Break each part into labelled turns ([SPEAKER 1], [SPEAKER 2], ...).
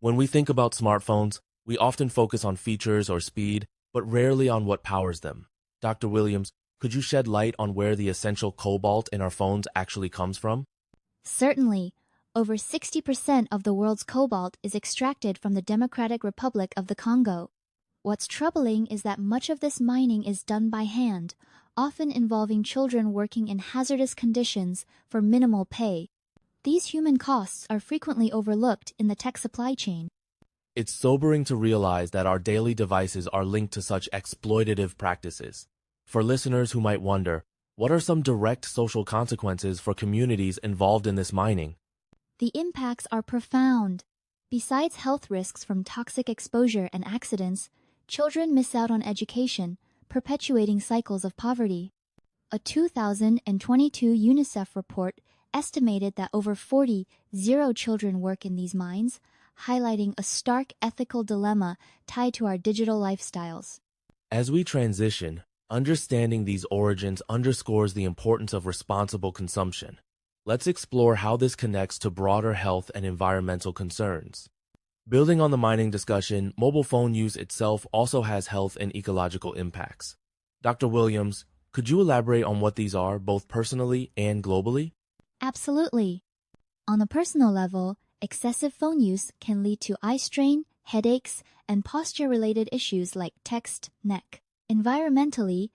[SPEAKER 1] When we think about smartphones, we often focus on features or speed, but rarely on what powers them. Dr. Williams, could you shed light on where the essential cobalt in our phones actually comes from?
[SPEAKER 2] Certainly. Over 60% of the world's cobalt is extracted from the Democratic Republic of the Congo. What's troubling is that much of this mining is done by hand, often involving children working in hazardous conditions for minimal pay. These human costs are frequently overlooked in the tech supply chain.
[SPEAKER 1] It's sobering to realize that our daily devices are linked to such exploitative practices. For listeners who might wonder, what are some direct social consequences for communities involved in this mining?
[SPEAKER 2] The impacts are profound. Besides health risks from toxic exposure and accidents, children miss out on education, perpetuating cycles of poverty. A 2022 UNICEF report estimated that over 40 children work in these mines, highlighting a stark ethical dilemma tied to our digital lifestyles.
[SPEAKER 1] As we transition, understanding these origins underscores the importance of responsible consumption. Let's explore how this connects to broader health and environmental concerns. Building on the mining discussion, mobile phone use itself also has health and ecological impacts. Dr. Williams, could you elaborate on what these are, both personally and globally?
[SPEAKER 2] Absolutely. On a personal level, excessive phone use can lead to eye strain, headaches, and posture-related issues like text neck. Environmentally,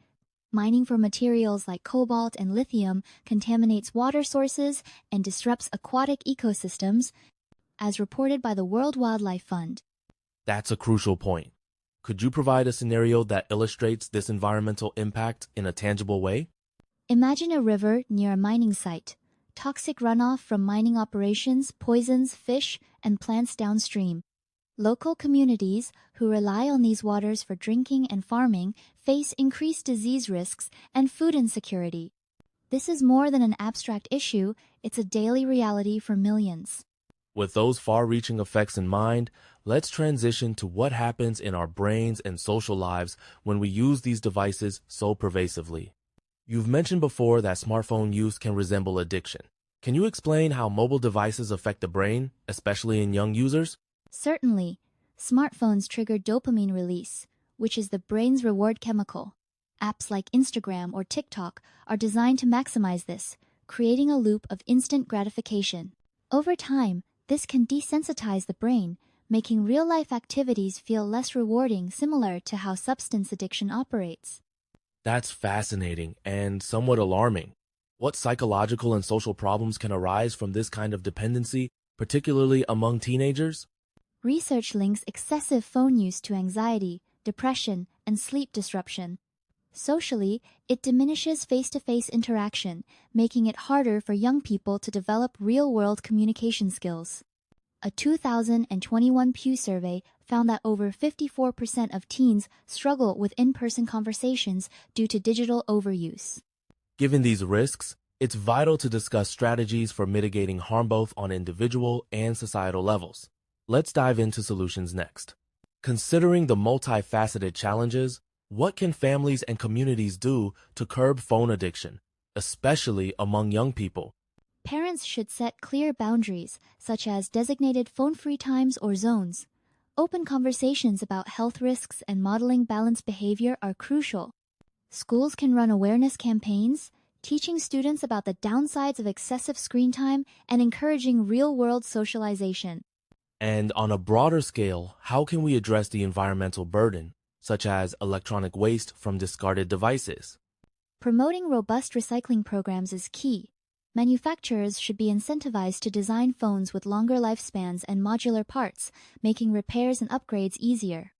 [SPEAKER 2] mining for materials like cobalt and lithium contaminates water sources and disrupts aquatic ecosystems, as reported by the World Wildlife Fund.
[SPEAKER 1] That's a crucial point. Could you provide a scenario that illustrates this environmental impact in a tangible way?
[SPEAKER 2] Imagine a river near a mining site. Toxic runoff from mining operations poisons fish and plants downstream. Local communities who rely on these waters for drinking and farming face increased disease risks and food insecurity. This is more than an abstract issue, it's a daily reality for millions.
[SPEAKER 1] With those far-reaching effects in mind, let's transition to what happens in our brains and social lives when we use these devices so pervasively. You've mentioned before that smartphone use can resemble addiction. Can you explain how mobile devices affect the brain, especially in young users?
[SPEAKER 2] Certainly, smartphones trigger dopamine release, which is the brain's reward chemical. Apps like Instagram or TikTok are designed to maximize this, creating a loop of instant gratification. Over time, this can desensitize the brain, making real-life activities feel less rewarding, similar to how substance addiction operates.
[SPEAKER 1] That's fascinating and somewhat alarming. What psychological and social problems can arise from this kind of dependency, particularly among teenagers?
[SPEAKER 2] Research links excessive phone use to anxiety, depression, and sleep disruption. Socially, it diminishes face-to-face interaction, making it harder for young people to develop real-world communication skills. A 2021 Pew survey found that over 54% of teens struggle with in-person conversations due to digital overuse.
[SPEAKER 1] Given these risks, it's vital to discuss strategies for mitigating harm both on individual and societal levels. Let's dive into solutions next. Considering the multifaceted challenges, what can families and communities do to curb phone addiction, especially among young people?
[SPEAKER 2] Parents should set clear boundaries, such as designated phone-free times or zones. Open conversations about health risks and modeling balanced behavior are crucial. Schools can run awareness campaigns, teaching students about the downsides of excessive screen time and encouraging real-world socialization.
[SPEAKER 1] And on a broader scale, how can we address the environmental burden, such as electronic waste from discarded devices?
[SPEAKER 2] Promoting robust recycling programs is key. Manufacturers should be incentivized to design phones with longer lifespans and modular parts, making repairs and upgrades easier.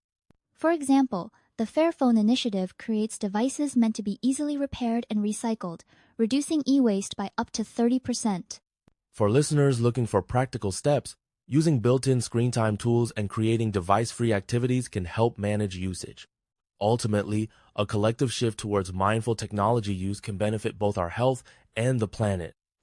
[SPEAKER 2] For example, the Fairphone initiative creates devices meant to be easily repaired and recycled, reducing e-waste by up to 30%.
[SPEAKER 1] For listeners looking for practical steps, using built-in screen time tools and creating device-free activities can help manage usage. Ultimately, a collective shift towards mindful technology use can benefit both our health and the planet.